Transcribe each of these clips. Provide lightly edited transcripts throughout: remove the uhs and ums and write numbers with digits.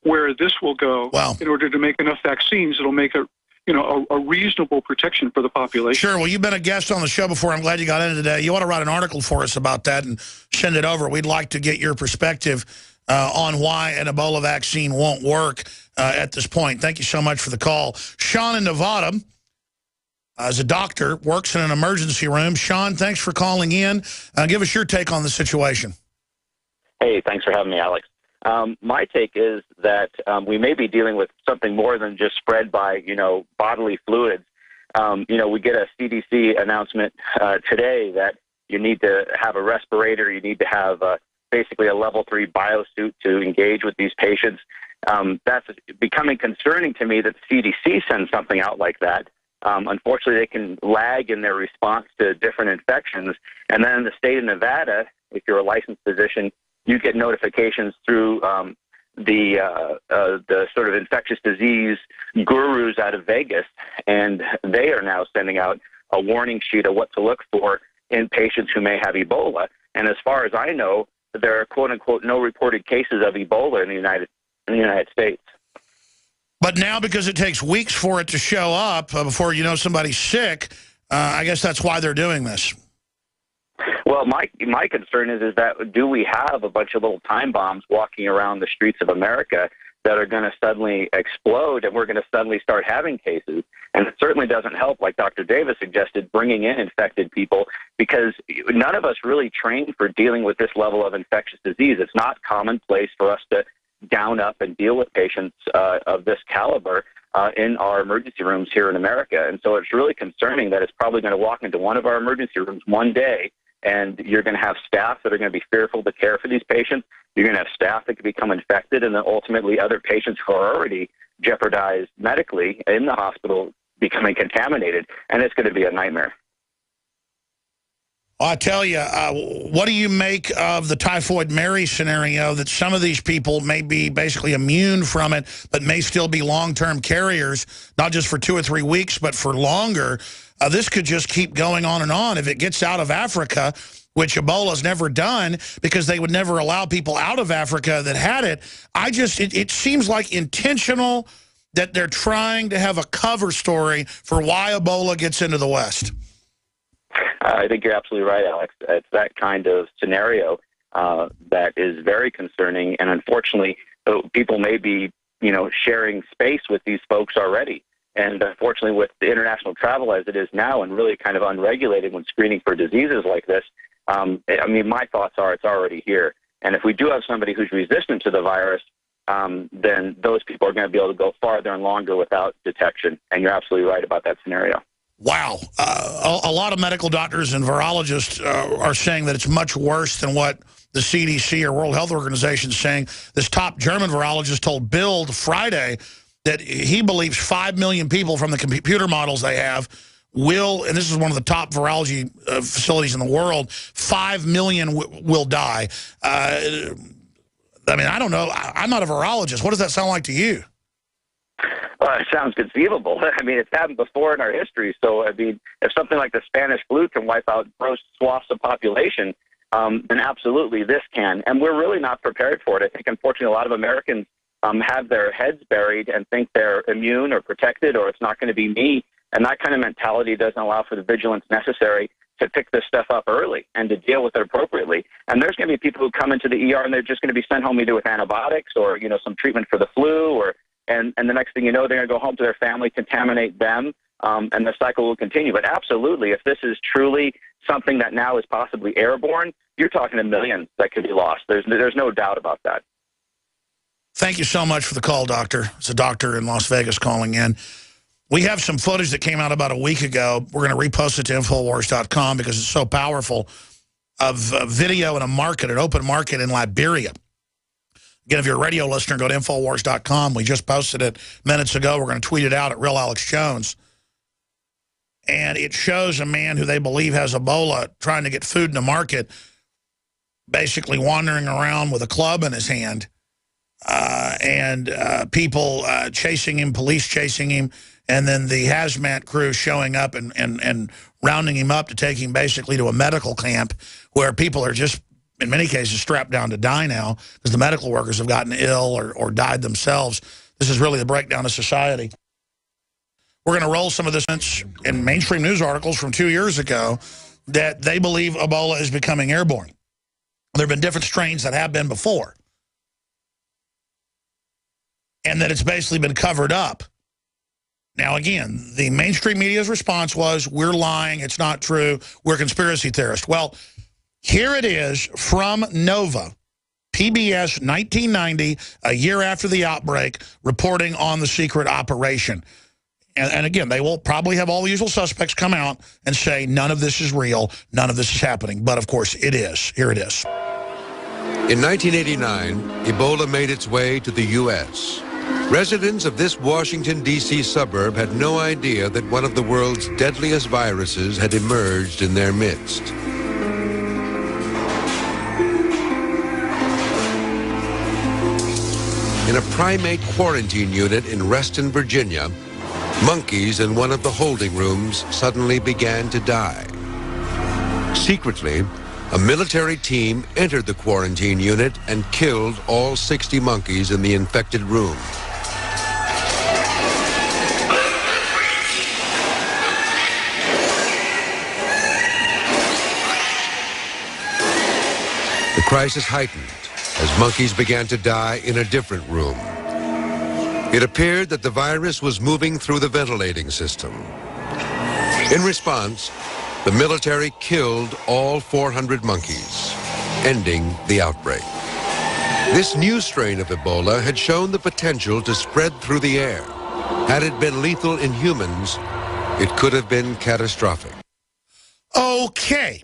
where this will go Wow. in order to make enough vaccines that'll make a reasonable protection for the population. Sure. Well, you've been a guest on the show before. I'm glad you got in today. You want to write an article for us about that and send it over. We'd like to get your perspective on why an Ebola vaccine won't work at this point. Thank you so much for the call. Sean in Nevada is a doctor, works in an emergency room. Sean, thanks for calling in. Give us your take on the situation. Hey, thanks for having me, Alex. My take is that we may be dealing with something more than just spread by, bodily fluids. We get a CDC announcement today that you need to have a respirator, you need to have basically a level 3 biosuit to engage with these patients. That's becoming concerning to me that the CDC sends something out like that. Unfortunately, they can lag in their response to different infections. And then in the state of Nevada, if you're a licensed physician, you get notifications through the sort of infectious disease gurus out of Vegas, and they are now sending out a warning sheet of what to look for in patients who may have Ebola. And as far as I know, there are quote unquote no reported cases of Ebola in the United States. But now, because it takes weeks for it to show up before you know somebody's sick, I guess that's why they're doing this. Well, my concern is that do we have a bunch of little time bombs walking around the streets of America that are going to suddenly explode, and we're going to suddenly start having cases? And it certainly doesn't help, like Dr. Davis suggested, bringing in infected people, because none of us really train for dealing with this level of infectious disease. It's not commonplace for us to down up and deal with patients of this caliber in our emergency rooms here in America. And so it's really concerning that it's probably going to walk into one of our emergency rooms one day, and you're going to have staff that are going to be fearful to care for these patients. You're going to have staff that could become infected, and then ultimately other patients who are already jeopardized medically in the hospital becoming contaminated, and it's going to be a nightmare. I tell you, what do you make of the Typhoid Mary scenario, that some of these people may be basically immune from it, but may still be long-term carriers, not just for 2 or 3 weeks, but for longer? This could just keep going on and on. If it gets out of Africa, which Ebola's never done, because they would never allow people out of Africa that had it, it seems like intentional that they're trying to have a cover story for why Ebola gets into the West. I think you're absolutely right, Alex. It's that kind of scenario that is very concerning, and unfortunately, people may be, sharing space with these folks already. And unfortunately, with the international travel as it is now, and really kind of unregulated when screening for diseases like this, my thoughts are it's already here. And if we do have somebody who's resistant to the virus, then those people are going to be able to go farther and longer without detection. And you're absolutely right about that scenario. Wow. A lot of medical doctors and virologists are saying that it's much worse than what the CDC or World Health Organization is saying. This top German virologist told Bild Friday that he believes 5 million people from the computer models they have will, and this is one of the top virology facilities in the world, 5 million will die. I don't know. I'm not a virologist. What does that sound like to you? Well, it sounds conceivable. It's happened before in our history. So, if something like the Spanish flu can wipe out gross swaths of population, then absolutely this can. And we're really not prepared for it. I think, unfortunately, a lot of Americans have their heads buried and think they're immune or protected, or it's not going to be me. And that kind of mentality doesn't allow for the vigilance necessary to pick this stuff up early and to deal with it appropriately. And there's going to be people who come into the ER and they're just going to be sent home either with antibiotics or, some treatment for the flu, and the next thing you know, they're going to go home to their family, contaminate them, and the cycle will continue. But absolutely, if this is truly something that now is possibly airborne, you're talking to millions that could be lost. There's no doubt about that. Thank you so much for the call, Doctor. It's a doctor in Las Vegas calling in. We have some footage that came out about a week ago. We're going to repost it to Infowars.com because it's so powerful, of video in a market, an open market in Liberia. Again, if you're a radio listener, go to Infowars.com. We just posted it minutes ago. We're going to tweet it out at Real Alex Jones. And it shows a man who they believe has Ebola trying to get food in the market, basically wandering around with a club in his hand. And people chasing him, police chasing him, and then the hazmat crew showing up and rounding him up to take him basically to a medical camp where people are just in many cases, strapped down to die now because the medical workers have gotten ill or died themselves. This is really the breakdown of society. We're going to roll some of this in mainstream news articles from 2 years ago that they believe Ebola is becoming airborne. There have been different strains that have been before. And that it's basically been covered up. Now, again, the mainstream media's response was, we're lying, it's not true, we're conspiracy theorists. Well, here it is from Nova, PBS 1990, a year after the outbreak, reporting on the secret operation. And again, they will probably have all the usual suspects come out and say, none of this is real, none of this is happening. But, of course, it is. Here it is. In 1989, Ebola made its way to the U.S. Residents of this Washington, D.C. suburb had no idea that one of the world's deadliest viruses had emerged in their midst. In a primate quarantine unit in Reston, Virginia, monkeys in one of the holding rooms suddenly began to die. Secretly, a military team entered the quarantine unit and killed all 60 monkeys in the infected room. The crisis heightened as monkeys began to die in a different room. It appeared that the virus was moving through the ventilating system. In response, the military killed all 400 monkeys, ending the outbreak. This new strain of Ebola had shown the potential to spread through the air. Had it been lethal in humans, it could have been catastrophic. Okay.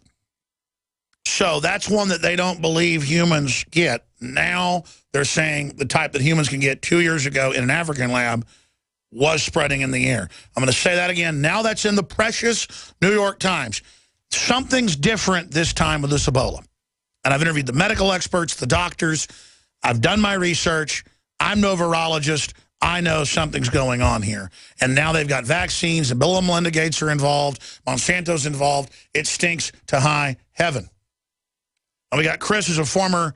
So that's one that they don't believe humans get. Now they're saying the type that humans can get 2 years ago in an African lab was spreading in the air. I'm going to say that again. Now that's in the precious New York Times. Something's different this time with this Ebola. And I've interviewed the medical experts, the doctors. I've done my research. I'm no virologist. I know something's going on here. And now they've got vaccines, and Bill and Melinda Gates are involved. Monsanto's involved. It stinks to high heaven. And we got Chris, who's a former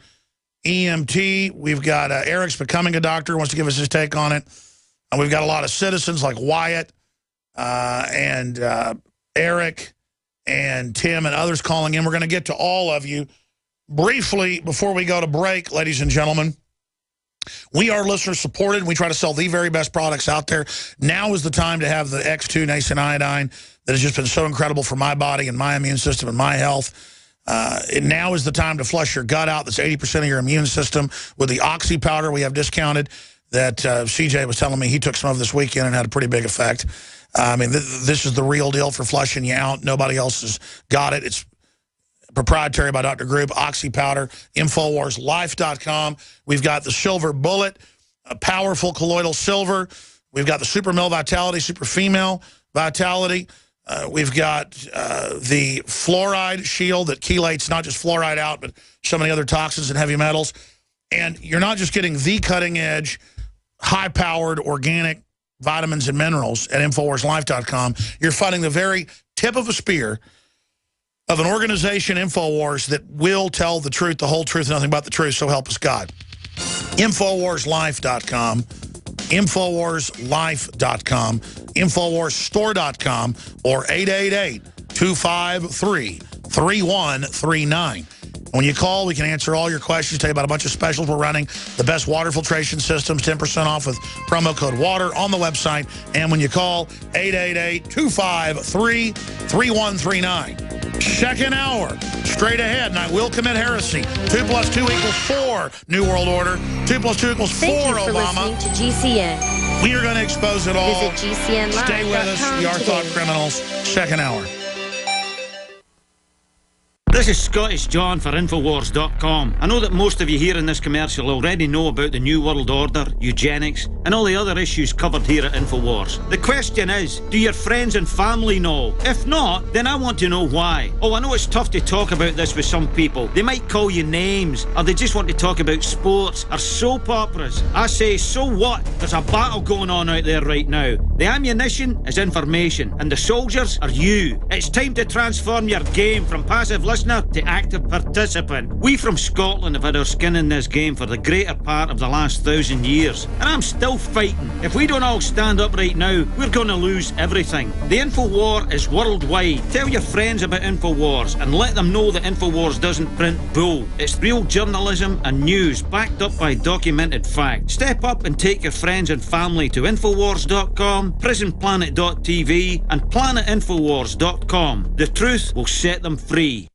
EMT. We've got Eric's becoming a doctor, wants to give us his take on it. And we've got a lot of citizens like Wyatt and Eric and Tim and others calling in. We're going to get to all of you. Briefly, before we go to break, ladies and gentlemen, we are listener supported. We try to sell the very best products out there. Now is the time to have the X2 nascent iodine that has just been so incredible for my body and my immune system and my health. Now is the time to flush your gut out. That's 80% of your immune system. With the Oxy powder we have discounted that CJ was telling me he took some of this weekend and had a pretty big effect. I mean, this is the real deal for flushing you out. Nobody else has got it. It's proprietary by Dr. Group, Oxy powder, InfoWarsLife.com. We've got the Silver Bullet, a powerful colloidal silver. We've got the Super Male Vitality, Super Female Vitality. We've got the fluoride shield that chelates not just fluoride out, but so many other toxins and heavy metals. And you're not just getting the cutting-edge, high-powered, organic vitamins and minerals at InfoWarsLife.com. You're finding the very tip of a spear of an organization, InfoWars, that will tell the truth, the whole truth, nothing but the truth, so help us God. InfoWarsLife.com. InfoWarsLife.com, InfoWarsStore.com, or 888-253-3139. When you call, we can answer all your questions, tell you about a bunch of specials we're running, the best water filtration systems, 10% off with promo code WATER on the website. And when you call, 888-253-3139. Second hour, straight ahead, and I will commit heresy. 2 + 2 = 4, New World Order. 2 + 2 = 4, Thank you for Obama. listening to GCN. We are going to expose it all. Visit GCNlive.com Stay with us. We are Thought Criminals. Second hour. This is Scottish John for Infowars.com. I know that most of you here in this commercial already know about the New World Order, eugenics, and all the other issues covered here at Infowars. The question is, do your friends and family know? If not, then I want to know why. Oh, I know it's tough to talk about this with some people. They might call you names, or they just want to talk about sports or soap operas. I say, so what? There's a battle going on out there right now. The ammunition is information, and the soldiers are you. It's time to transform your game from passive listening listener to active participant. We from Scotland have had our skin in this game for the greater part of the last 1,000 years, and I'm still fighting. If we don't all stand up right now, we're going to lose everything. The InfoWar is worldwide. Tell your friends about InfoWars and let them know that InfoWars doesn't print bull. It's real journalism and news backed up by documented fact. Step up and take your friends and family to InfoWars.com, PrisonPlanet.tv and PlanetInfoWars.com. The truth will set them free.